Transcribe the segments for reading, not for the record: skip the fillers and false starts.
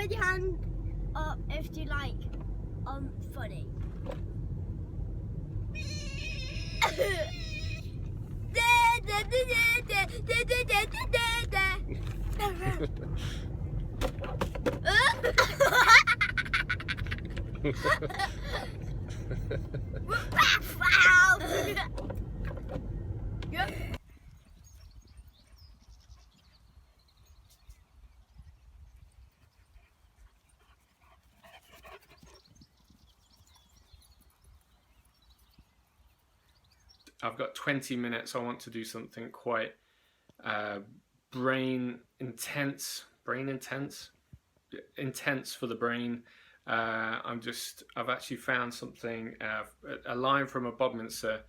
put your hand up if you like funny. I've got 20 minutes. I want to do something quite brain intense for the brain. I've actually found something, a line from a Bodminster.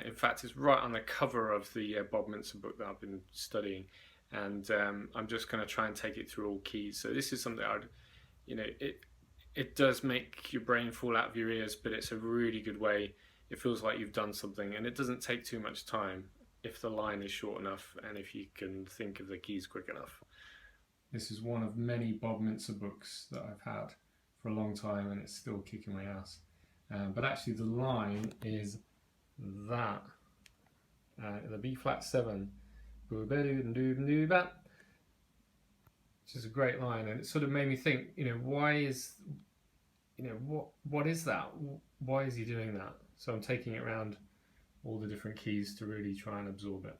In fact, it's right on the cover of the Bodminster book that I've been studying, and I'm just going to try and take it through all keys. So this is something it does make your brain fall out of your ears, but it's a really good way. It feels like you've done something, and it doesn't take too much time if the line is short enough and if you can think of the keys quick enough. This is one of many Bodminster books that I've had for a long time, and it's still kicking my ass. But actually the line is that, the B flat 7, which is a great line, and it sort of made me think, what is that? Why is he doing that? So I'm taking it around all the different keys to really try and absorb it.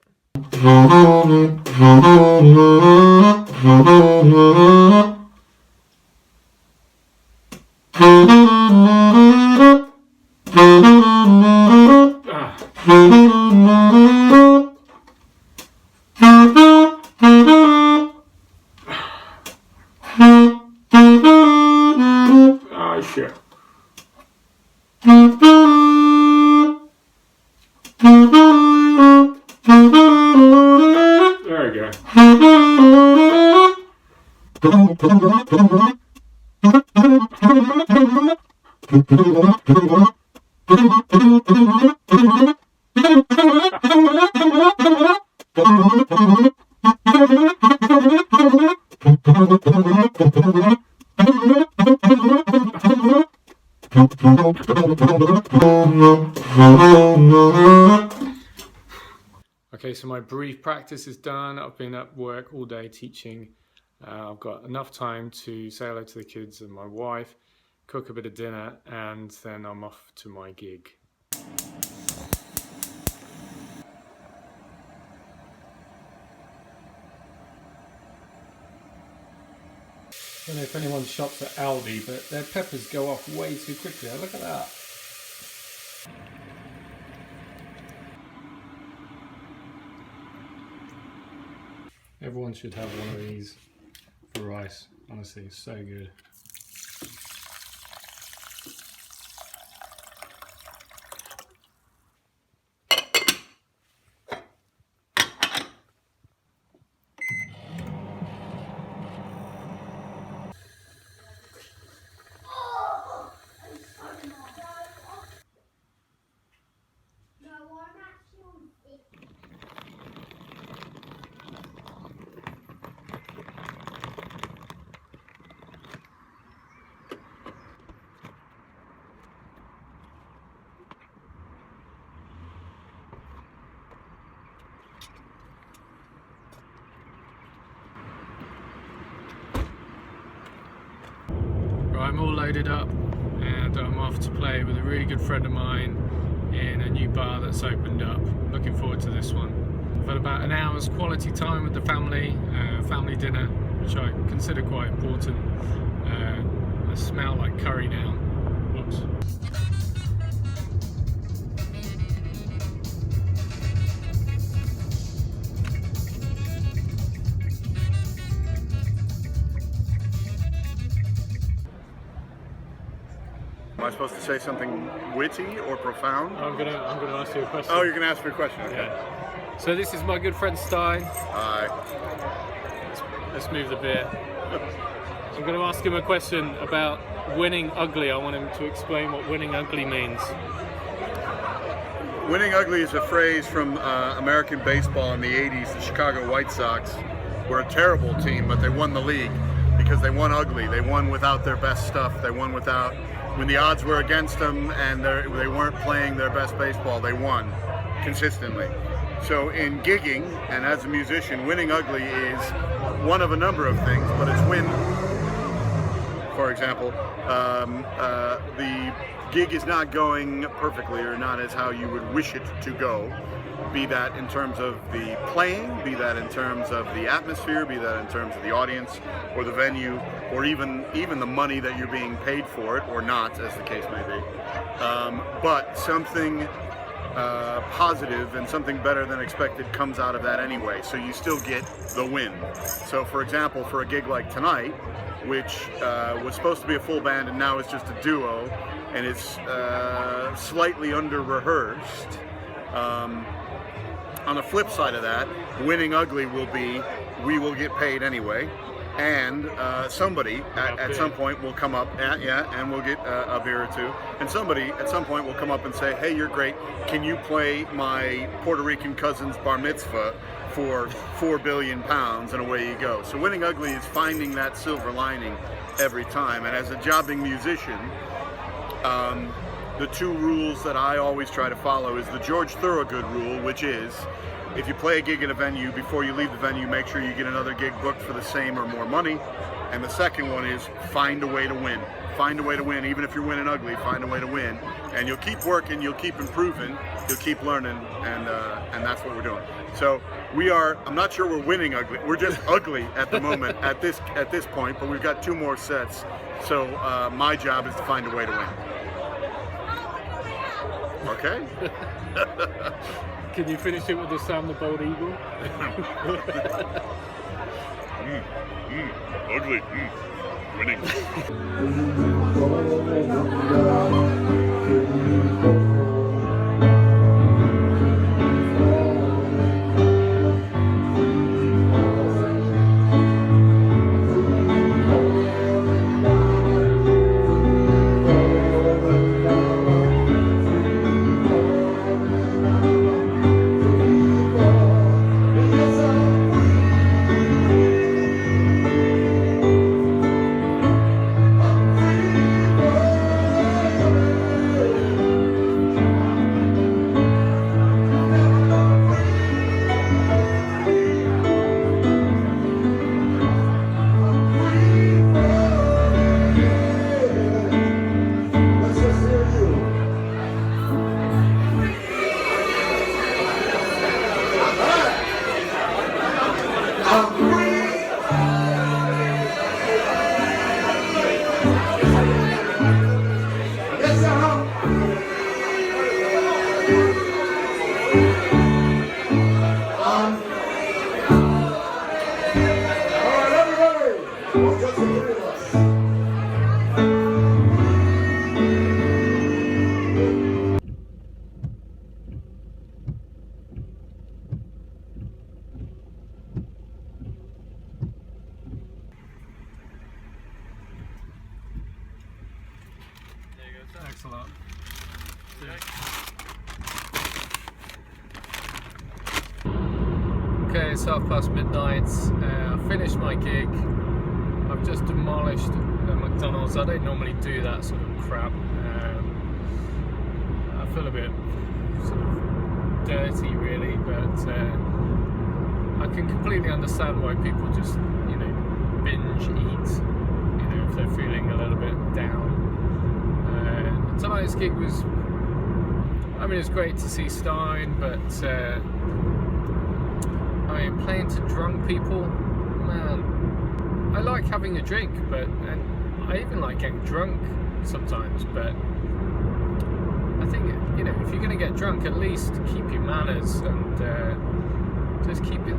Oh shit. There we go. Okay, so my brief practice is done. I've been at work all day teaching. I've got enough time to say hello to the kids and my wife, cook a bit of dinner, and then I'm off to my gig. I don't know if anyone shops at Aldi, but their peppers go off way too quickly. Look at that. Everyone should have one of these for rice. Honestly, it's so good. I'm all loaded up and I'm off to play with a really good friend of mine in a new bar that's opened up. Looking forward to this one. I've had about an hour's quality time with the family, family dinner, which I consider quite important. I smell like curry now. Whoops. Am I supposed to say something witty or profound? I'm gonna ask you a question. Oh, you're gonna ask me a question. Okay. Yeah. So this is my good friend Stein. Hi. Let's move the beer. I'm going to ask him a question about winning ugly. I want him to explain what winning ugly means. Winning ugly is a phrase from American baseball in the 80s. The Chicago White Sox were a terrible team, but they won the league because they won ugly. They won without their best stuff. They won without, when the odds were against them and they weren't playing their best baseball, they won consistently. So in gigging and as a musician, winning ugly is one of a number of things, but it's win. For example, the gig is not going perfectly or not as how you would wish it to go, be that in terms of the playing, be that in terms of the atmosphere, be that in terms of the audience or the venue, or even the money that you're being paid for it or not, as the case may be. But something positive and something better than expected comes out of that anyway, so you still get the win. So for example, for a gig like tonight, which was supposed to be a full band and now is just a duo, and it's slightly under-rehearsed, on the flip side of that, winning ugly will be, we will get paid anyway, and somebody at some point will come up, and we'll get a beer or two, and somebody at some point will come up and say, hey, you're great, can you play my Puerto Rican cousin's bar mitzvah for 4 billion pounds, and away you go. So winning ugly is finding that silver lining every time, and as a jobbing musician, the two rules that I always try to follow is the George Thorogood rule, which is, if you play a gig at a venue, before you leave the venue, make sure you get another gig booked for the same or more money. And the second one is find a way to win. Find a way to win, even if you're winning ugly, find a way to win. And you'll keep working, you'll keep improving, you'll keep learning, and that's what we're doing. So I'm not sure we're winning ugly, we're just ugly at the moment, at this point, but we've got 2 more sets. So my job is to find a way to win. Okay? Can you finish it with the Sam the Bald Eagle? Ugly. Winning. Thanks a lot. Okay, it's midnight. I finished my gig. I've just demolished a McDonald's. I don't normally do that sort of crap. I feel a bit sort of dirty, really, but I can completely understand why people just, binge eat, if they're feeling a little bit down. Tonight's gig was, it was great to see Stein, but playing to drunk people, man, I like having a drink, and I even like getting drunk sometimes, but I think, if you're going to get drunk, at least keep your manners and just keep your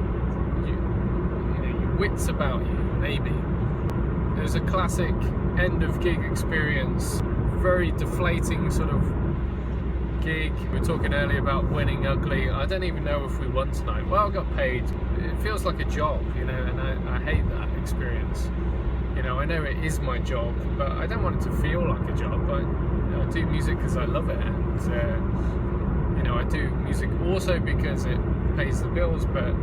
wits about you, maybe. There's a classic end of gig experience, very deflating sort of gig. We were talking earlier about winning ugly. I don't even know if we won tonight. Well, I got paid. It feels like a job, and I hate that experience. I know it is my job, but I don't want it to feel like a job. I do music because I love it, and I do music also because it pays the bills, but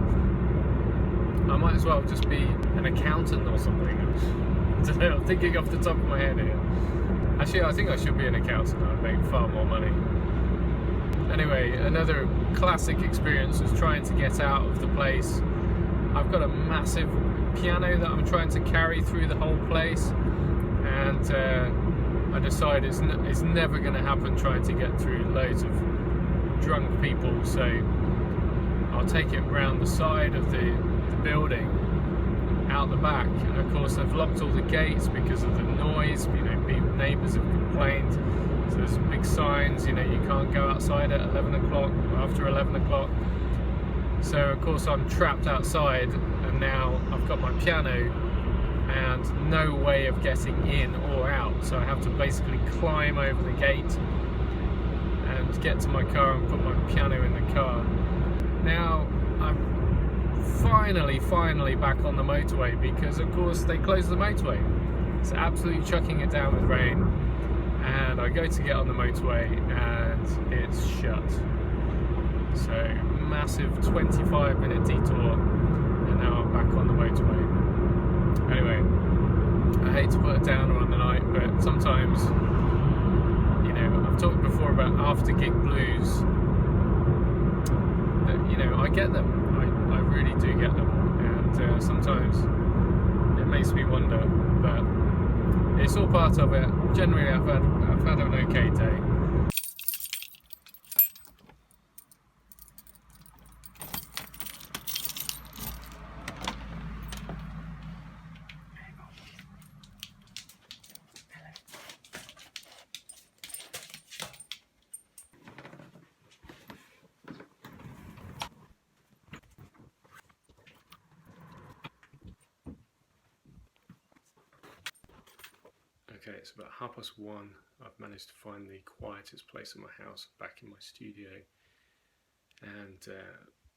I might as well just be an accountant or something. don't know, I'm thinking off the top of my head here. Actually, I think I should be an accountant. I'd make far more money. Anyway, another classic experience was trying to get out of the place. I've got a massive piano that I'm trying to carry through the whole place, and I decided it's never going to happen trying to get through loads of drunk people, so I'll take it round the side of the building, out the back, and of course they've locked all the gates because of the noise. You know, neighbours have complained, so there's big signs, you know, you can't go outside at 11 o'clock, after 11 o'clock. So of course I'm trapped outside, and now I've got my piano and no way of getting in or out, so I have to basically climb over the gate and get to my car and put my piano in the car. Now I'm finally back on the motorway, because of course they closed the motorway. It's absolutely chucking it down with rain, and I go to get on the motorway and it's shut. So massive 25-minute detour, and now I'm back on the motorway. Anyway, I hate to put a downer on the night, but sometimes, you know, I've talked before about after gig blues, that, you know, I get them. I really do get them, and sometimes it makes me wonder, but it's all part of it. Generally, I've had an okay day. Okay, it's about 1:30. I've managed to find the quietest place in my house, back in my studio, and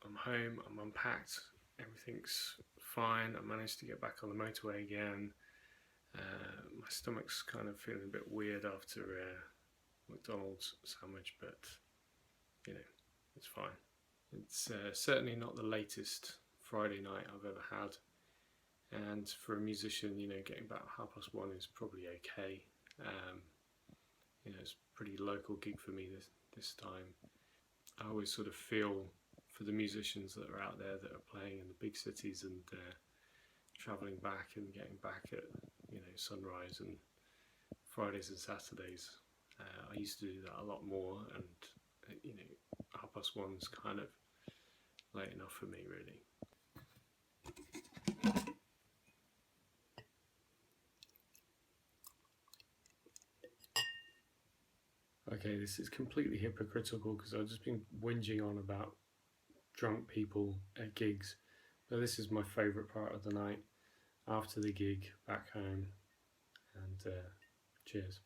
I'm home, I'm unpacked, everything's fine. I managed to get back on the motorway again. My stomach's kind of feeling a bit weird after McDonald's sandwich, but you know, it's fine. It's certainly not the latest Friday night I've ever had. And for a musician, you know, getting back 1:30 is probably okay. You know, it's a pretty local gig for me this time. I always sort of feel for the musicians that are out there that are playing in the big cities and travelling back and getting back at, you know, sunrise and Fridays and Saturdays. I used to do that a lot more, and you know, 1:30 is kind of late enough for me, really. Okay, this is completely hypocritical because I've just been whinging on about drunk people at gigs, but this is my favourite part of the night, after the gig, back home, and cheers.